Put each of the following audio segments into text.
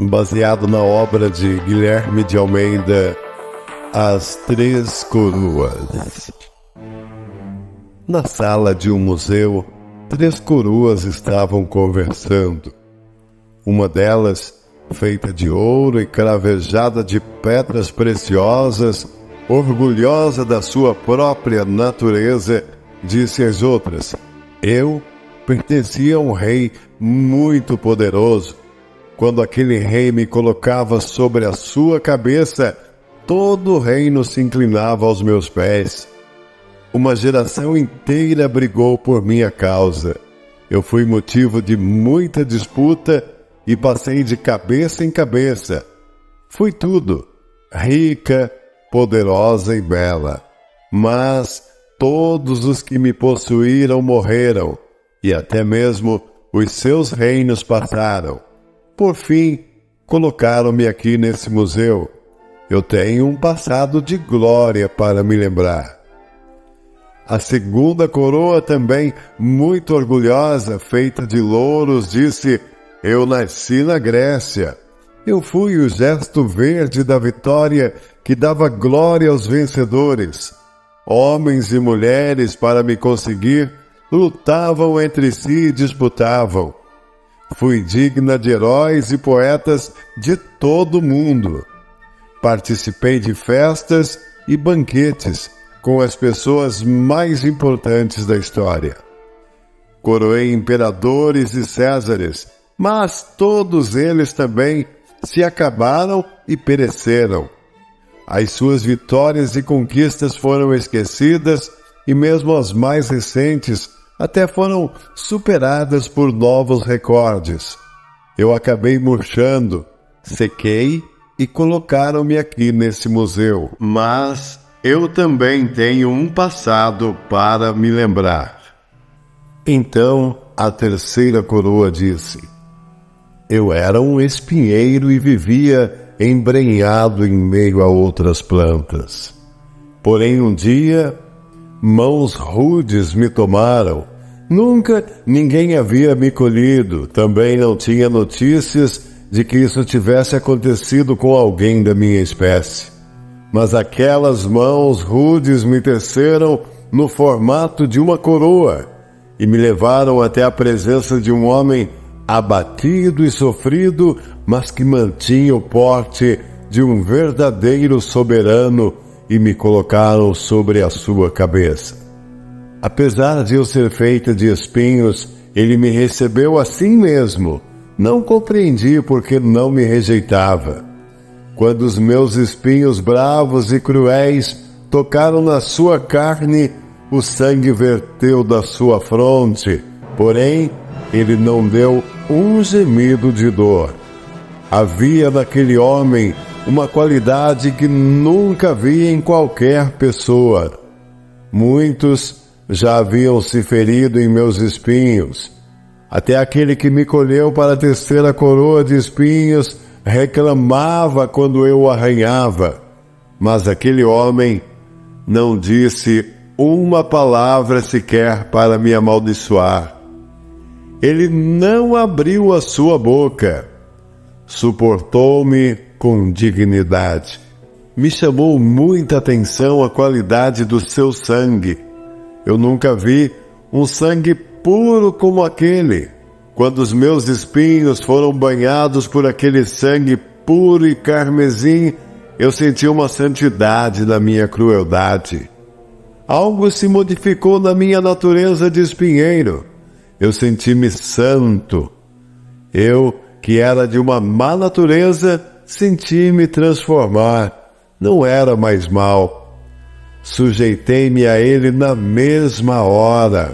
baseado na obra de Guilherme de Almeida, As Três Coroas. Na sala de um museu, 3 coroas estavam conversando. Uma delas, feita de ouro e cravejada de pedras preciosas, orgulhosa da sua própria natureza, disse às outras: eu pertencia a um rei muito poderoso. Quando aquele rei me colocava sobre a sua cabeça, todo o reino se inclinava aos meus pés. Uma geração inteira brigou por minha causa. Eu fui motivo de muita disputa e passei de cabeça em cabeça. Fui tudo, rica, poderosa e bela. Mas todos os que me possuíram morreram, e até mesmo os seus reinos passaram. Por fim, colocaram-me aqui nesse museu. Eu tenho um passado de glória para me lembrar. A segunda coroa, também muito orgulhosa, feita de louros, disse: eu nasci na Grécia. Eu fui o gesto verde da vitória que dava glória aos vencedores. Homens e mulheres, para me conseguir, lutavam entre si e disputavam. Fui digna de heróis e poetas de todo o mundo. Participei de festas e banquetes com as pessoas mais importantes da história. Coroei imperadores e césares, mas todos eles também se acabaram e pereceram. As suas vitórias e conquistas foram esquecidas e mesmo as mais recentes até foram superadas por novos recordes. Eu acabei murchando, sequei e colocaram-me aqui nesse museu. Mas eu também tenho um passado para me lembrar. Então a terceira coroa disse: eu era um espinheiro e vivia embrenhado em meio a outras plantas. Porém um dia, mãos rudes me tomaram. Nunca ninguém havia me colhido. Também não tinha notícias de que isso tivesse acontecido com alguém da minha espécie. Mas aquelas mãos rudes me teceram no formato de uma coroa e me levaram até a presença de um homem abatido e sofrido, mas que mantinha o porte de um verdadeiro soberano, e me colocaram sobre a sua cabeça. Apesar de eu ser feita de espinhos, ele me recebeu assim mesmo. Não compreendi porque não me rejeitava. Quando os meus espinhos bravos e cruéis tocaram na sua carne, o sangue verteu da sua fronte, porém ele não deu um gemido de dor. Havia naquele homem uma qualidade que nunca vi em qualquer pessoa. Muitos já haviam se ferido em meus espinhos. Até aquele que me colheu para tecer a coroa de espinhos reclamava quando eu o arranhava. Mas aquele homem não disse uma palavra sequer para me amaldiçoar. Ele não abriu a sua boca. Suportou-me com dignidade. Me chamou muita atenção a qualidade do seu sangue. Eu nunca vi um sangue puro como aquele. Quando os meus espinhos foram banhados por aquele sangue puro e carmesim, eu senti uma santidade na minha crueldade. Algo se modificou na minha natureza de espinheiro. Eu senti-me santo. Eu, que era de uma má natureza, senti-me transformar. Não era mais mal. Sujeitei-me a ele na mesma hora.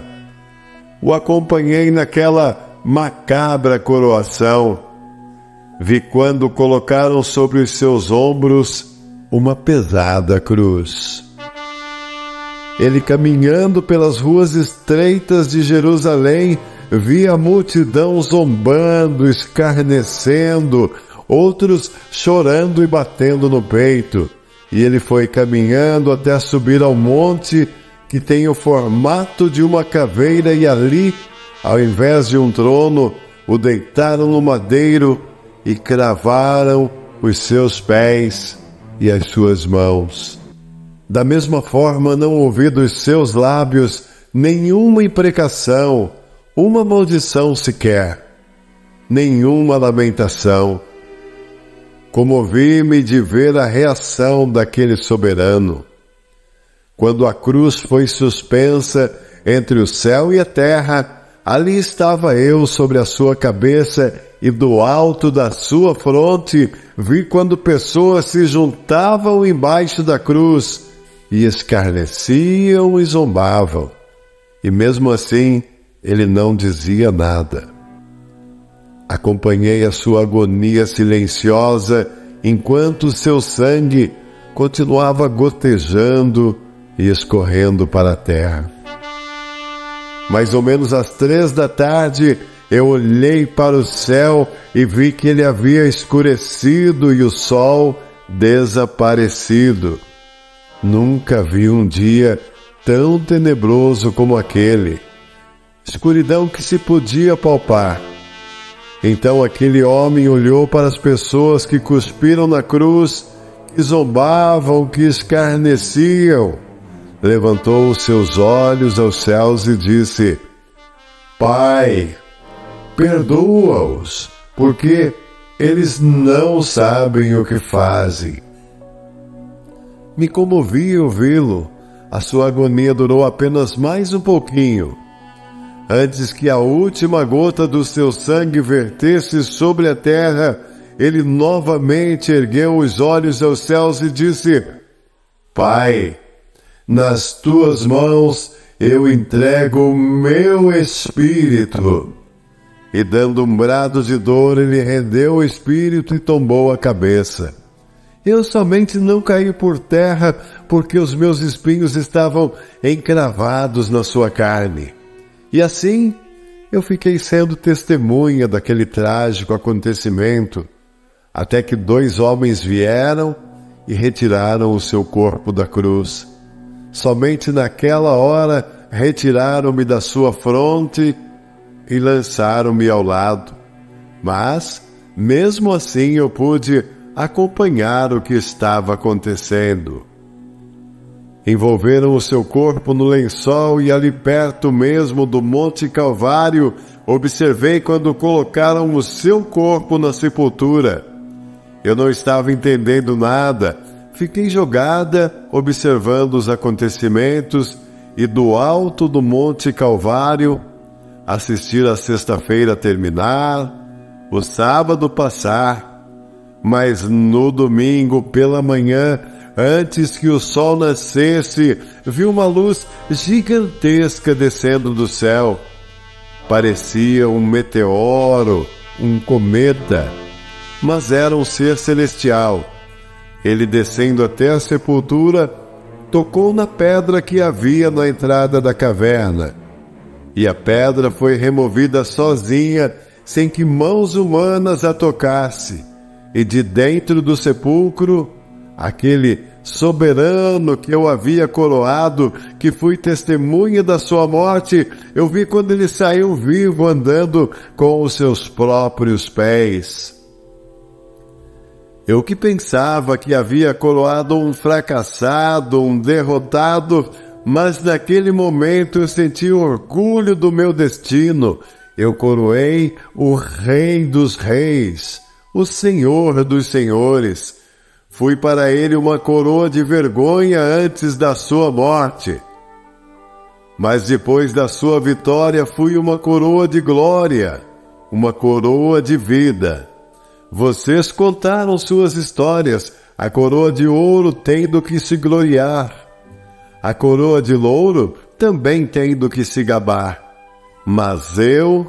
O acompanhei naquela macabra coroação. Vi quando colocaram sobre os seus ombros uma pesada cruz. Ele, caminhando pelas ruas estreitas de Jerusalém, via a multidão zombando, escarnecendo, outros chorando e batendo no peito. E ele foi caminhando até subir ao monte que tem o formato de uma caveira, e ali, ao invés de um trono, o deitaram no madeiro e cravaram os seus pés e as suas mãos. Da mesma forma, não ouvi dos seus lábios nenhuma imprecação, uma maldição sequer, nenhuma lamentação. Comovi-me de ver a reação daquele soberano. Quando a cruz foi suspensa entre o céu e a terra, ali estava eu sobre a sua cabeça, e do alto da sua fronte vi quando pessoas se juntavam embaixo da cruz e escarneciam e zombavam. E mesmo assim, ele não dizia nada. Acompanhei a sua agonia silenciosa enquanto seu sangue continuava gotejando e escorrendo para a terra. Mais ou menos às 3 da tarde, eu olhei para o céu e vi que ele havia escurecido e o sol desaparecido. Nunca vi um dia tão tenebroso como aquele. Escuridão que se podia palpar. Então aquele homem olhou para as pessoas que cuspiram na cruz, que zombavam, que escarneciam. Levantou os seus olhos aos céus e disse: Pai, perdoa-os, porque eles não sabem o que fazem. Me comovi ouvi-lo. A sua agonia durou apenas mais um pouquinho. Antes que a última gota do seu sangue vertesse sobre a terra, ele novamente ergueu os olhos aos céus e disse: Pai, nas tuas mãos eu entrego o meu espírito. E dando um brado de dor, ele rendeu o espírito e tombou a cabeça. Eu somente não caí por terra porque os meus espinhos estavam encravados na sua carne. E assim, eu fiquei sendo testemunha daquele trágico acontecimento, até que 2 homens vieram e retiraram o seu corpo da cruz. Somente naquela hora retiraram-me da sua fronte e lançaram-me ao lado. Mas, mesmo assim, eu pude acompanhar o que estava acontecendo. Envolveram o seu corpo no lençol e ali perto mesmo do Monte Calvário, observei quando colocaram o seu corpo na sepultura. Eu não estava entendendo nada, fiquei jogada observando os acontecimentos e do alto do Monte Calvário, assistir a sexta-feira terminar, o sábado passar, mas no domingo pela manhã, antes que o sol nascesse, vi uma luz gigantesca descendo do céu. Parecia um meteoro, um cometa, mas era um ser celestial. Ele, descendo até a sepultura, tocou na pedra que havia na entrada da caverna. E a pedra foi removida sozinha, sem que mãos humanas a tocasse. E de dentro do sepulcro, aquele soberano que eu havia coroado, que fui testemunha da sua morte, eu vi quando ele saiu vivo andando com os seus próprios pés. Eu que pensava que havia coroado um fracassado, um derrotado, mas naquele momento eu senti orgulho do meu destino. Eu coroei o Rei dos Reis, o Senhor dos Senhores. Fui para ele uma coroa de vergonha antes da sua morte. Mas depois da sua vitória fui uma coroa de glória, uma coroa de vida. Vocês contaram suas histórias, a coroa de ouro tem do que se gloriar. A coroa de louro também tem do que se gabar. Mas eu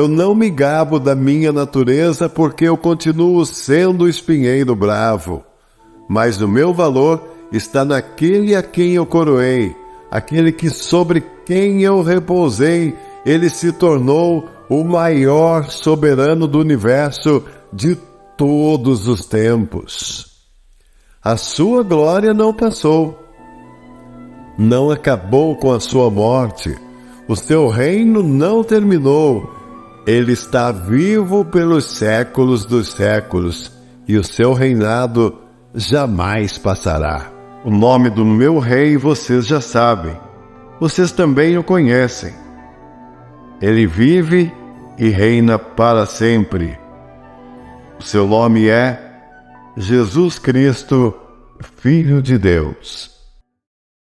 não me gabo da minha natureza porque eu continuo sendo o espinheiro bravo. Mas o meu valor está naquele a quem eu coroei, aquele que sobre quem eu repousei. Ele se tornou o maior soberano do universo de todos os tempos. A sua glória não passou, não acabou com a sua morte, o seu reino não terminou. Ele está vivo pelos séculos dos séculos, e o seu reinado jamais passará. O nome do meu rei vocês já sabem. Vocês também o conhecem. Ele vive e reina para sempre. O seu nome é Jesus Cristo, Filho de Deus.